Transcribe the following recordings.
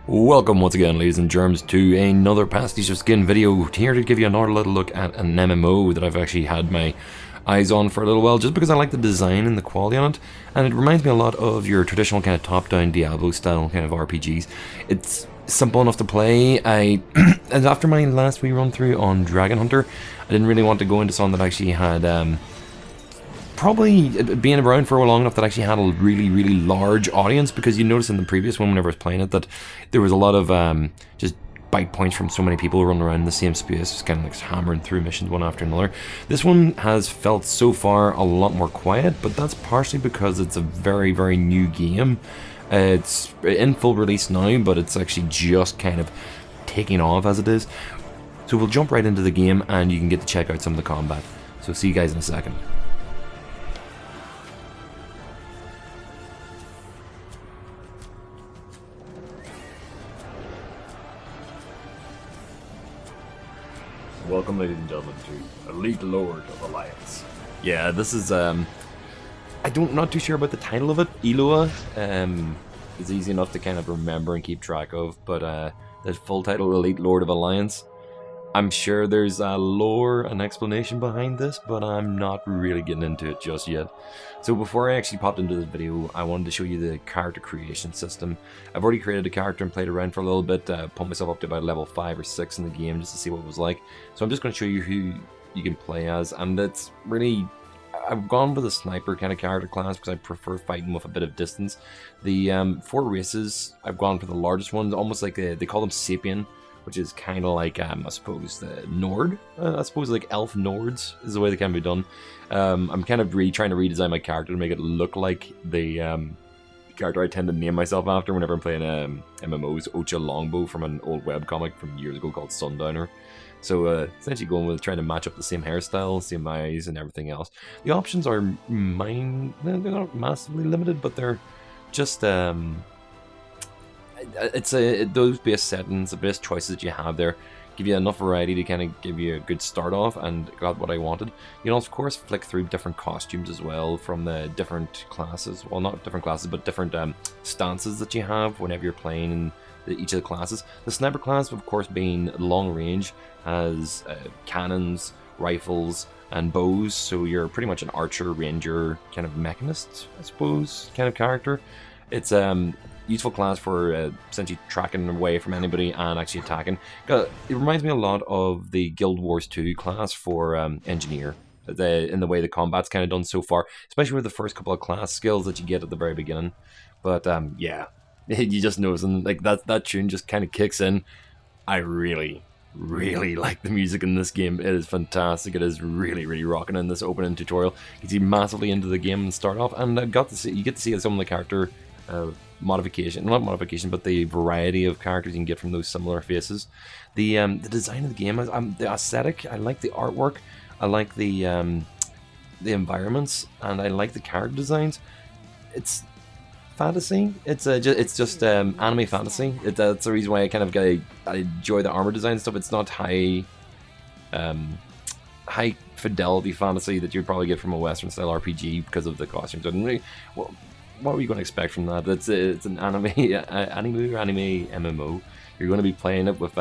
Welcome once again, ladies and germs, to another PasticheofSkin video. Here to give you another little look at an MMO that I've actually had my eyes on for a little while, just because I like the design and the quality on it, and it reminds me a lot of your traditional kind of top-down Diablo style kind of RPGs. It's simple enough to play. And after my last wee run through on Dragon Hunter, I didn't really want to go into something that actually had probably being around for long enough that actually had a really large audience, because you notice in the previous one whenever I was playing it that there was a lot of just bite points from so many people running around in the same space, just kind of like hammering through missions one after another. This one has felt so far a lot more quiet, but that's partially because it's a very new game. It's in full release now, but it's actually just kind of taking off as it is. So we'll jump right into the game and you can get to check out some of the combat. So see you guys in a second. Welcome, ladies and gentlemen, to Elite Lord of Alliance. Yeah, this is, not too sure about the title of it. ELOA, it's easy enough to kind of remember and keep track of, but the full title, Elite Lord of Alliance, I'm sure there's a lore, an explanation behind this, but I'm not really getting into it just yet. So before I actually popped into this video, I wanted to show you the character creation system. I've already created a character and played around for a little bit, pumped myself up to about level 5 or 6 in the game just to see what it was like. So I'm just going to show you who you can play as, and that's really... I've gone with a sniper kind of character class because I prefer fighting with a bit of distance. The 4 races, I've gone for the largest ones, almost like they call them Sapien, which is kind of like, I suppose, the Nord. I suppose like elf Nords is the way they can be done. I'm kind of trying to redesign my character to make it look like the character I tend to name myself after whenever I'm playing MMOs, Ocha Longbow from an old webcomic from years ago called Sundowner. So essentially going with trying to match up the same hairstyle, same eyes and everything else. The options are they're not massively limited, but they're just... those base settings, the base choices that you have there give you enough variety to kind of give you a good start off, and got what I wanted. You know, of course, flick through different costumes as well from the different classes. Well, not different classes, but different stances that you have whenever you're playing in each of the classes. The sniper class, of course, being long range, has cannons, rifles, and bows. So you're pretty much an archer, ranger, kind of mechanist, I suppose, kind of character. It's useful class for essentially tracking away from anybody and actually attacking. It reminds me a lot of the Guild Wars 2 class for engineer, in the way the combat's kind of done so far, especially with the first couple of class skills that you get at the very beginning. But yeah, you just notice, and like that tune just kind of kicks in. I really like the music in this game. It is fantastic. It is really rocking in this opening tutorial. You see massively into the game and start off, and you get to see some of the character not modification, but the variety of characters you can get from those similar faces. The design of the game, the aesthetic, I like the artwork, I like the environments, and I like the character designs. It's fantasy. It's just anime fantasy. That's the reason why I enjoy the armor design stuff. It's not high fidelity fantasy that you'd probably get from a Western style RPG because of the costumes. What were you going to expect from that? It's an anime MMO. You're going to be playing it with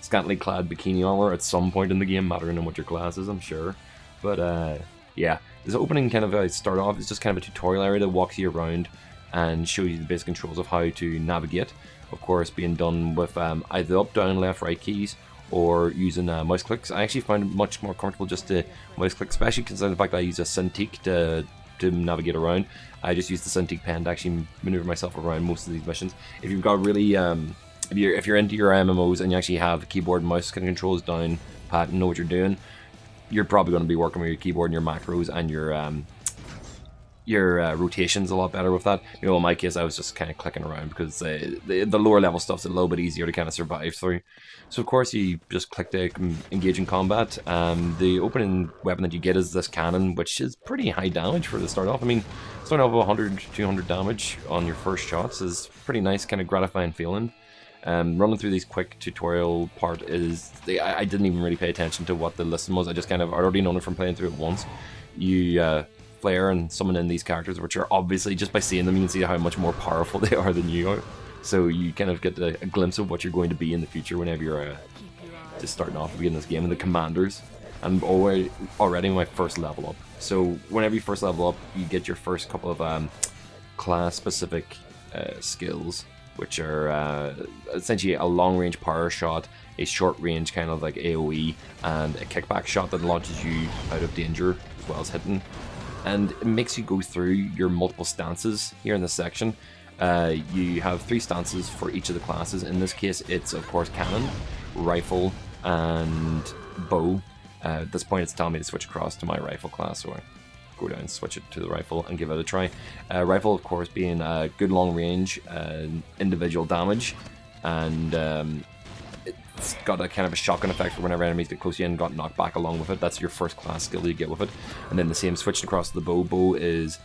scantily clad bikini armor at some point in the game, mattering on what your class is, I'm sure. But yeah, this opening kind of start off is just kind of a tutorial area that walks you around and shows you the basic controls of how to navigate. Of course, being done with either the up, down, left, right keys, or using mouse clicks. I actually find it much more comfortable just to mouse click, especially considering the fact that I use a Cintiq to navigate around. I just use the Cintiq pen to actually maneuver myself around most of these missions. If you've got really, if you're into your MMOs and you actually have keyboard and mouse kind of controls down pat and know what you're doing, you're probably going to be working with your keyboard and your macros and your rotations a lot better with that. You know, in my case, I was just kind of clicking around because the lower level stuff's a little bit easier to kind of survive through. So of course you just click to engage in combat. The opening weapon that you get is this cannon, which is pretty high damage for the start off. I mean, starting off with 100 to 200 damage on your first shots is pretty nice, kind of gratifying feeling. Running through these quick tutorial part is, I didn't even really pay attention to what the listing was. I'd already known it from playing through it once. You flare and summon in these characters, which are obviously, just by seeing them, you can see how much more powerful they are than you are. So you kind of get a glimpse of what you're going to be in the future whenever you're just starting off to begin this game. And the commanders, and already my first level up. So whenever you first level up, you get your first couple of class-specific skills, which are essentially a long-range power shot, a short-range kind of like AoE, and a kickback shot that launches you out of danger as well as hitting. And it makes you go through your multiple stances here in this section. You have 3 stances for each of the classes. In this case, it's of course cannon, rifle, and bow. At this point, it's telling me to switch across to my rifle class, so I go down, switch it to the rifle, and give it a try. Rifle, of course, being a good long range, individual damage, and it's got a kind of a shotgun effect for whenever enemies get close to you and got knocked back along with it. That's your first class skill that you get with it. And then the same switched across to the bow. Bow is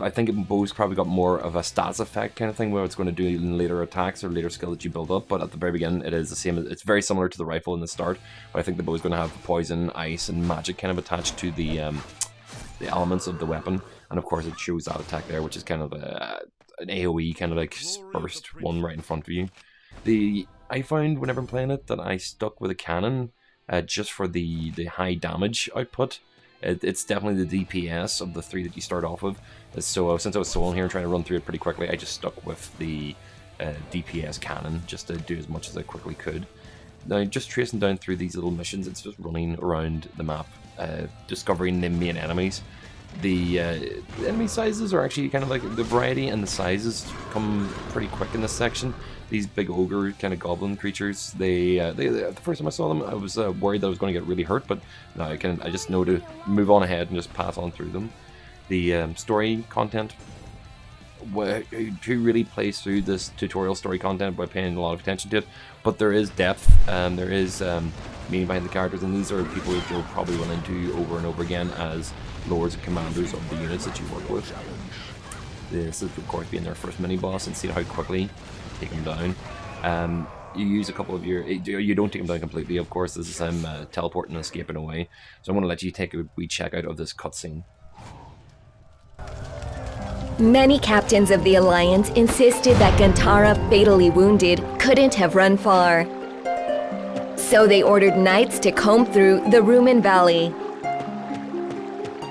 I think bow's probably got more of a stats effect kind of thing, where it's going to do in later attacks or later skill that you build up, but at the very beginning it is the same. It's very similar to the rifle in the start, but I think the bow is going to have poison, ice, and magic kind of attached to the elements of the weapon, and of course it shows that attack there, which is kind of an AoE kind of like burst one right in front of you. I found whenever I'm playing it that I stuck with a cannon just for the high damage output. It's definitely the DPS of the 3 that you start off with. So since I was soloing here and trying to run through it pretty quickly, I just stuck with the DPS cannon just to do as much as I quickly could. Now, just tracing down through these little missions, it's just running around the map, discovering the main enemies. The enemy sizes are actually kind of like the variety, and the sizes come pretty quick in this section. These big ogre kind of goblin creatures, they the first time I saw them, I was worried that I was going to get really hurt, but no, I just know to move on ahead and just pass on through them. The story content, who really plays through this tutorial story content by paying a lot of attention to it, but there is depth, and there is meaning behind the characters, and these are people that you'll probably run into over and over again as lords and commanders of the units that you work with. This is of course being their first mini boss, and see how quickly take them down. You use a couple of you don't take them down completely, of course. This is him teleporting and escaping away, so I'm going to let you take a wee check out of this cutscene. Many captains of the Alliance insisted that Gantara, fatally wounded, couldn't have run far. So they ordered knights to comb through the Rumen Valley.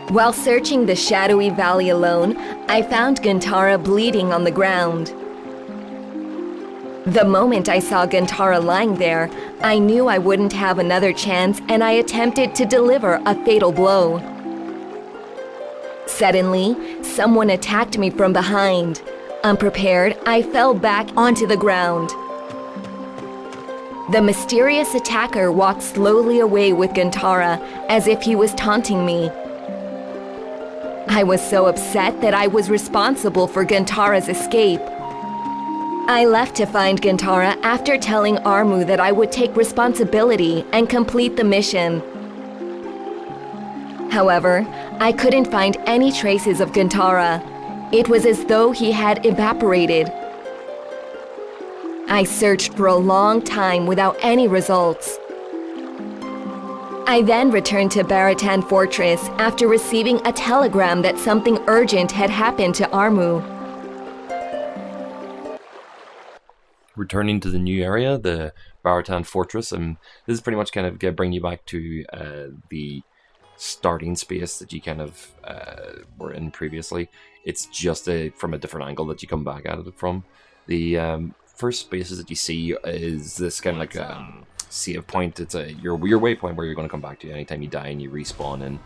While searching the shadowy valley alone, I found Gantara bleeding on the ground. The moment I saw Gantara lying there, I knew I wouldn't have another chance, and I attempted to deliver a fatal blow. Suddenly, someone attacked me from behind. Unprepared, I fell back onto the ground. The mysterious attacker walked slowly away with Gantara, as if he was taunting me. I was so upset that I was responsible for Gantara's escape. I left to find Gantara after telling Armu that I would take responsibility and complete the mission. However, I couldn't find any traces of Gantara. It was as though he had evaporated. I searched for a long time without any results. I then returned to Baratan Fortress after receiving a telegram that something urgent had happened to Armu. Returning to the new area, the Baratan Fortress, and this is pretty much kind of bring you back to the starting space that you kind of were in previously. It's just from a different angle that you come back at it from. The first spaces that you see is this kind of like save point. It's your waypoint where you're going to come back to anytime you die and you respawn in.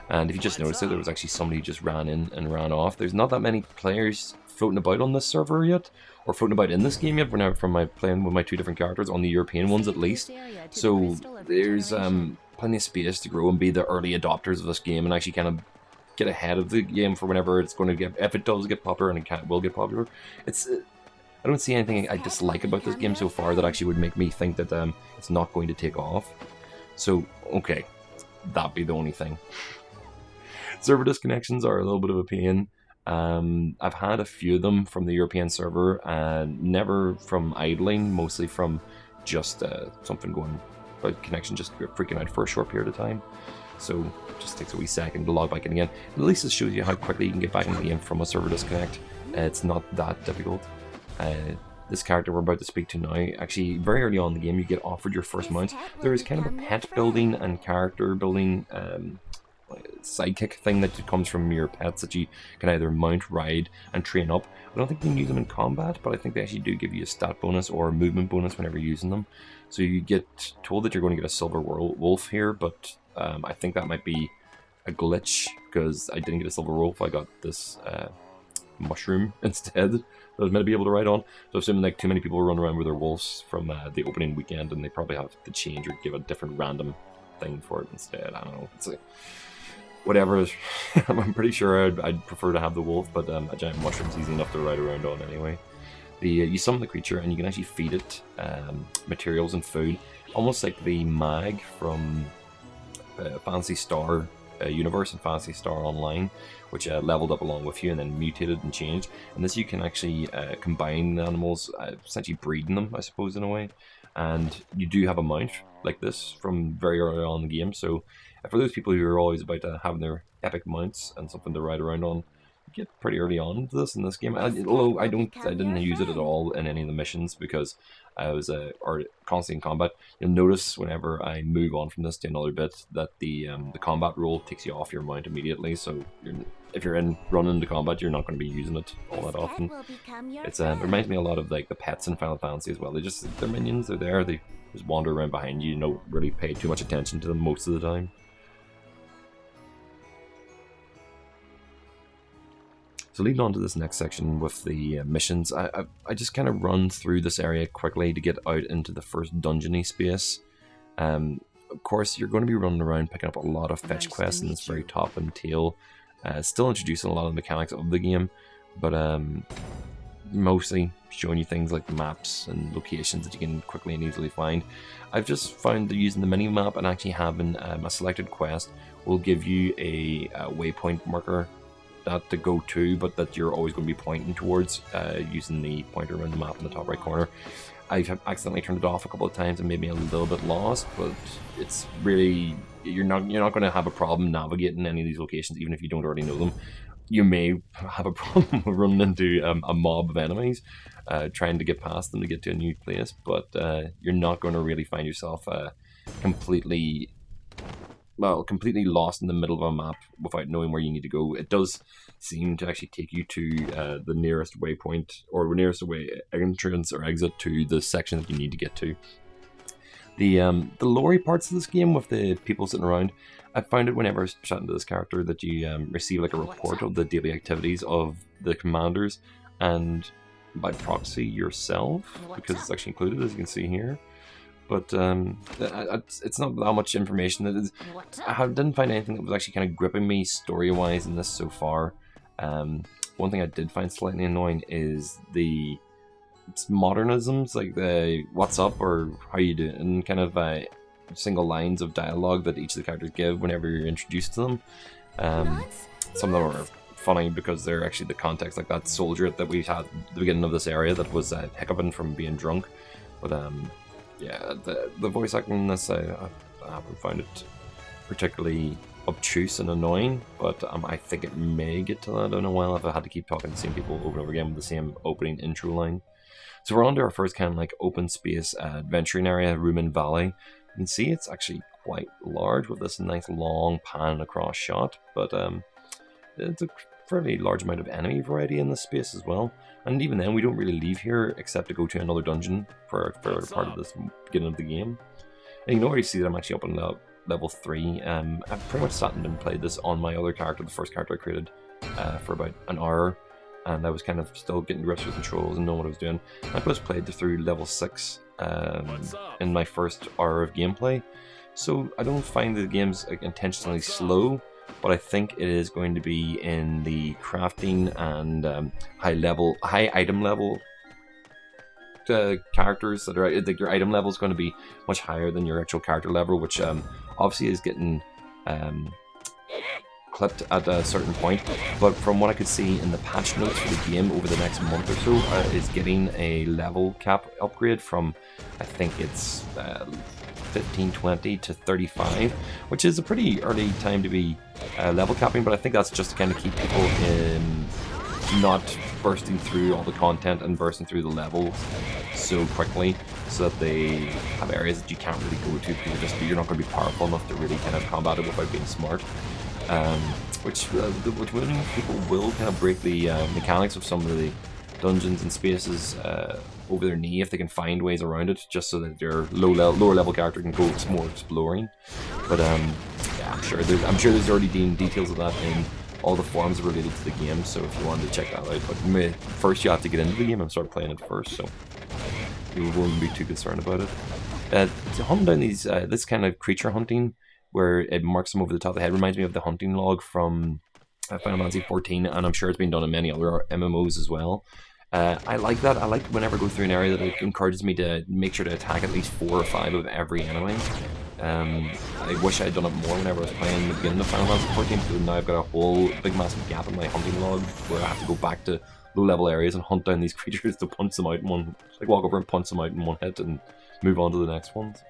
And if you just noticed it, there was actually somebody who just ran in and ran off. There's not that many players floating about on this server yet, or floating about in this game yet, from my playing with my 2 different characters, on the European ones at least. So there's plenty of space to grow and be the early adopters of this game and actually kind of get ahead of the game for whenever it's going to get, if it does get popular, and it will get popular. I don't see anything I dislike about this game so far that actually would make me think that it's not going to take off. So, okay, that'd be the only thing. Server disconnections are a little bit of a pain. I've had a few of them from the European server, and never from idling, mostly from just something going, but connection just freaking out for a short period of time. So it just takes a wee second to log back in again. At least it shows you how quickly you can get back into the game from a server disconnect. It's not that difficult. This character we're about to speak to now, actually very early on in the game you get offered your first mount. There is kind of a pet building and character building sidekick thing that comes from your pets that you can either mount, ride, and train up. I don't think you can use them in combat, but I think they actually do give you a stat bonus or a movement bonus whenever you're using them. So you get told that you're going to get a silver wolf here, but I think that might be a glitch because I didn't get a silver wolf. I got this mushroom instead that I was meant to be able to ride on. So assuming like too many people run around with their wolves from the opening weekend, and they probably have to change or give a different random thing for it instead. I don't know. It's like, whatever. I'm pretty sure I'd prefer to have the wolf, but a giant mushroom's easy enough to ride around on anyway. You summon the creature and you can actually feed it materials and food, almost like the mag from Phantasy Star Universe and Phantasy Star Online, which leveled up along with you and then mutated and changed. And this you can actually combine the animals, essentially breeding them, I suppose, in a way. And you do have a mount like this from very early on in the game, so for those people who are always about having their epic mounts and something to ride around on, you get pretty early on to this in this game. Although I didn't use it at all in any of the missions because I was constantly in combat. You'll notice whenever I move on from this to another bit that the combat roll takes you off your mount immediately. So if you're running into combat, you're not going to be using it all that often. It reminds me a lot of like the pets in Final Fantasy as well. They're minions. They're there. They just wander around behind you. You don't really pay too much attention to them most of the time. So leading on to this next section with the missions, I just kind of run through this area quickly to get out into the first dungeony space. Of course, you're going to be running around picking up a lot of fetch quests in this very top and tail, still introducing a lot of the mechanics of the game, but mostly showing you things like maps and locations that you can quickly and easily find. I've just found that using the mini-map and actually having a selected quest will give you a waypoint marker not to go to, but that you're always going to be pointing towards using the pointer around the map in the top right corner. I've accidentally turned it off a couple of times and made me a little bit lost, but it's really, you're not going to have a problem navigating any of these locations even if you don't already know them. You may have a problem running into a mob of enemies trying to get past them to get to a new place, but you're not going to really find yourself completely lost in the middle of a map without knowing where you need to go. It does seem to actually take you to the nearest waypoint or nearest entrance or exit to the section that you need to get to. The lore parts of this game with the people sitting around, I found it whenever I was chatting to this character that you receive like a report of the daily activities of the commanders and by proxy yourself, because it's actually included, as you can see here. But it's not that much information. I didn't find anything that was actually kind of gripping me story-wise in this so far. One thing I did find slightly annoying is it's modernisms, like the what's up or how you do, and kind of single lines of dialogue that each of the characters give whenever you're introduced to them. Some of them are funny because they're actually the context, like that soldier that we had at the beginning of this area that was hiccuping from being drunk. But yeah, the voice acting in this, I haven't found it particularly obtuse and annoying, but I think it may get to that in a while if I had to keep talking to the same people over and over again with the same opening intro line. So we're on to our first kind of like open space adventuring area, Rumen Valley. You can see it's actually quite large with this nice long pan across shot, but it's a fairly large amount of enemy variety in this space as well. And even then, we don't really leave here except to go to another dungeon for a further part of this beginning of the game. And you can already see that I'm actually up on level 3. I've pretty much sat and played this on my other character, the first character I created, for about an hour. And I was kind of still getting grips with controls and knowing what I was doing. I just played through level 6 in my first hour of gameplay. So I don't find the game's intentionally slow, but I think it is going to be in the crafting and high item level characters that are like your item level is going to be much higher than your actual character level, which obviously is getting clipped at a certain point. But from what I could see in the patch notes for the game over the next month or so, is getting a level cap upgrade from, I think it's 1520 to 35, which is a pretty early time to be level capping, but I think that's just to kind of keep people not bursting through all the content and bursting through the levels so quickly, so that they have areas that you can't really go to because you're not going to be powerful enough to really kind of combat it without being smart. Which people will kind of break the mechanics of some of the dungeons and spaces over their knee if they can find ways around it, just so that their lower level character can go more exploring. But yeah, I'm sure there's already details of that in all the forums related to the game, so if you wanted to check that out. But first you have to get into the game and start playing it first, so you won't be too concerned about it. Hunting down these this kind of creature hunting, where it marks them over the top of the head, reminds me of the hunting log from Final Fantasy XIV, and I'm sure it's been done in many other MMOs as well. I like that. I like whenever I go through an area that it encourages me to make sure to attack at least 4 or 5 of every enemy. I wish I had done it more whenever I was playing the beginning of Final Fantasy XIV, but now I've got a whole big massive gap in my hunting log where I have to go back to low level areas and hunt down these creatures to punch them out in one, like walk over and punch them out in one hit and move on to the next ones.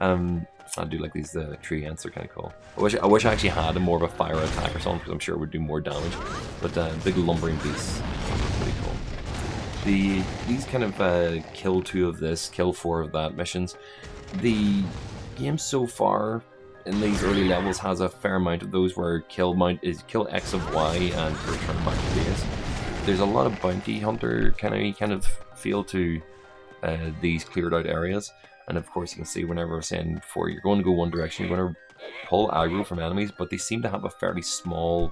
I do like these tree ants, they're kind of cool. I wish I actually had more of a fire attack or something, because I'm sure it would do more damage. But big lumbering beasts, pretty cool. These kind of kill 2 of this, kill 4 of that missions. The game so far in these early levels has a fair amount of those where kill X of Y and return back to base. There's a lot of bounty hunter kind of feel to these cleared out areas. And of course you can see whenever I was saying before, you're going to go one direction, you're going to pull aggro from enemies, but they seem to have a fairly small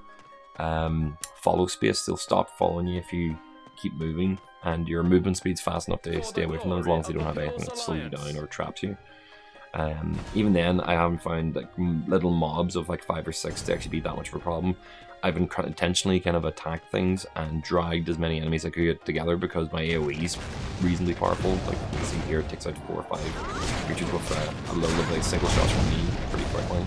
follow space. They'll stop following you if you keep moving, and your movement speed's fast enough to stay away from them as long as they don't have anything that slows you down or traps you. Even then, I haven't found like little mobs of like 5 or 6 to actually be that much of a problem. I've been intentionally kind of attacked things and dragged as many enemies as I could get together because my AoE is reasonably powerful. Like you can see here, it takes out 4 or 5 creatures with a load of like single shots from me pretty quickly.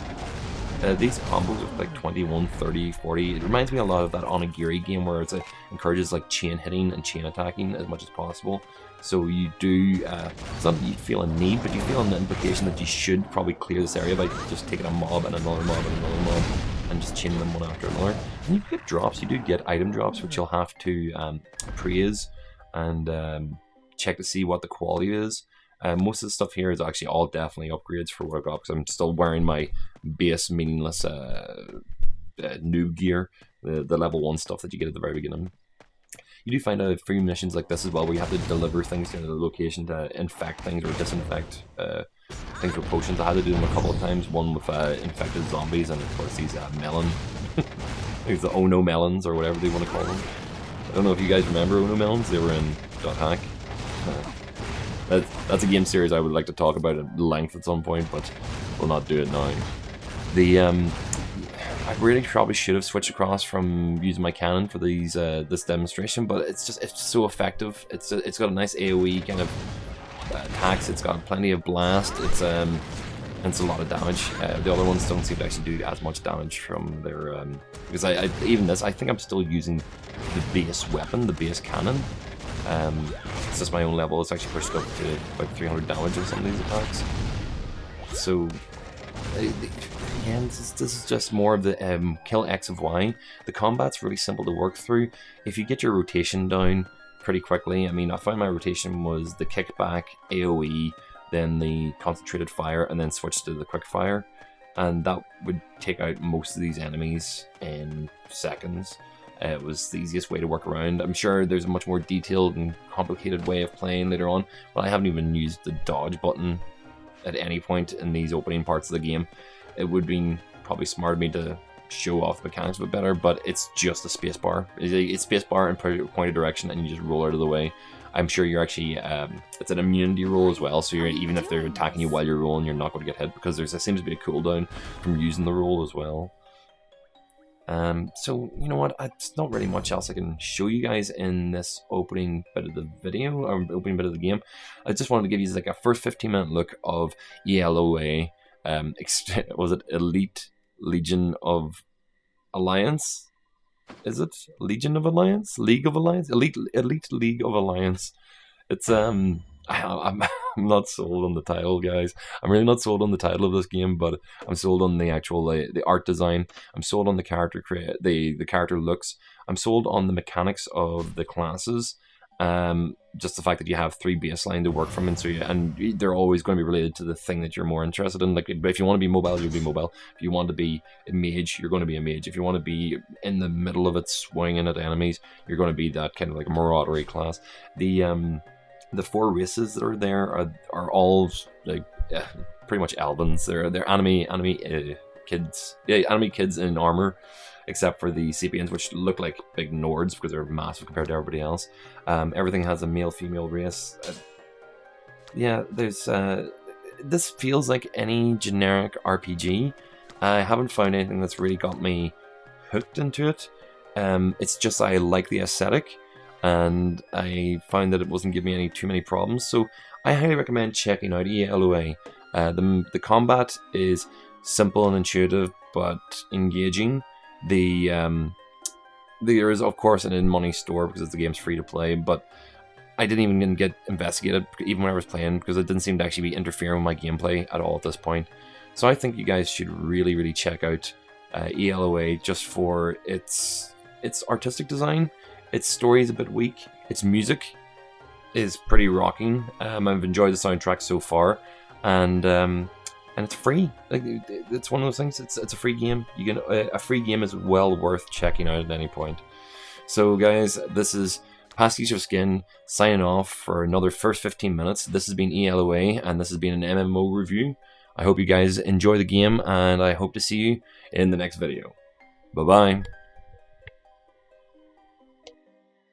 These combos of like 21, 30, 40, it reminds me a lot of that Onigiri game where it encourages like chain hitting and chain attacking as much as possible. So you do, it's not that you feel a need, but you feel an implication that you should probably clear this area by just taking a mob and another mob and another mob and just chaining them one after another. And you get drops, you do get item drops, which you'll have to praise and check to see what the quality is. Most of the stuff here is actually all definitely upgrades for what I got, because I'm still wearing my base meaningless noob gear, the level 1 stuff that you get at the very beginning. You do find out free missions like this as well, where you have to deliver things to the location to infect things or disinfect things with potions. I had to do them a couple of times, one with infected zombies, and of course these these the Ono melons, or whatever they want to call them. I don't know if you guys remember Ono melons, they were in .hack. That's a game series I would like to talk about at length at some point, but we'll not do it now. I really probably should have switched across from using my cannon for these this demonstration, but it's so effective. It's got a nice AoE kind of attacks. It's got plenty of blast. It's a lot of damage. The other ones don't seem to actually do as much damage from their because I think I'm still using the base weapon, the base cannon. It's just my own level. It's actually pushed up to about 300 damage on some of these attacks. So again, this is just more of the kill X of Y. The combat's really simple to work through. If you get your rotation down pretty quickly, I mean, I found my rotation was the kickback, AoE, then the concentrated fire, and then switch to the quick fire. And that would take out most of these enemies in seconds. It was the easiest way to work around. I'm sure there's a much more detailed and complicated way of playing later on, but I haven't even used the dodge button at any point in these opening parts of the game. It would be probably smart of me to show off the mechanics a bit better, but it's just a spacebar. It's spacebar and point of direction, and you just roll out of the way. I'm sure you're actually, it's an immunity roll as well, so even if they're attacking you while you're rolling, you're not going to get hit, because there seems to be a cooldown from using the roll as well. So, you know what, it's not really much else I can show you guys in this opening bit of the video, or opening bit of the game. I just wanted to give you like a first 15-minute look of ELOA, was it Elite Legion of Alliance? Is it Legion of Alliance? League of Alliance? Elite League of Alliance. It's I'm I'm not sold on the title, guys. I'm really not sold on the title of this game, but I'm sold on the actual the art design. I'm sold on the character the character looks. I'm sold on the mechanics of the classes. Just the fact that you have 3 baseline to work from, and they're always going to be related to the thing that you're more interested in. Like, if you want to be mobile, you'll be mobile. If you want to be a mage, you're going to be a mage. If you want to be in the middle of it, swinging at enemies, you're going to be that kind of like maraudery class. The 4 races that are there are all like pretty much Albans. They're anime kids, anime kids in armor, except for the Sapiens, which look like big Nords because they're massive compared to everybody else. Everything has a male-female race. Yeah, there's this feels like any generic RPG. I haven't found anything that's really got me hooked into it. It's just I like the aesthetic, and I found that it wasn't giving me too many problems. So I highly recommend checking out ELOA. The combat is simple and intuitive, but engaging. There is of course an in-money store because the game's free to play, but I didn't even get investigated even when I was playing because it didn't seem to actually be interfering with my gameplay at all at this point. So I think you guys should really check out ELOA just for its artistic design. Its story is a bit weak. Its music is pretty rocking. I've enjoyed the soundtrack so far, and it's free. Like, it's one of those things. It's a free game. A free game is well worth checking out at any point. So, guys, this is PasticheofSkin signing off for another first 15 minutes. This has been ELOA, and this has been an MMO review. I hope you guys enjoy the game, and I hope to see you in the next video. Bye bye.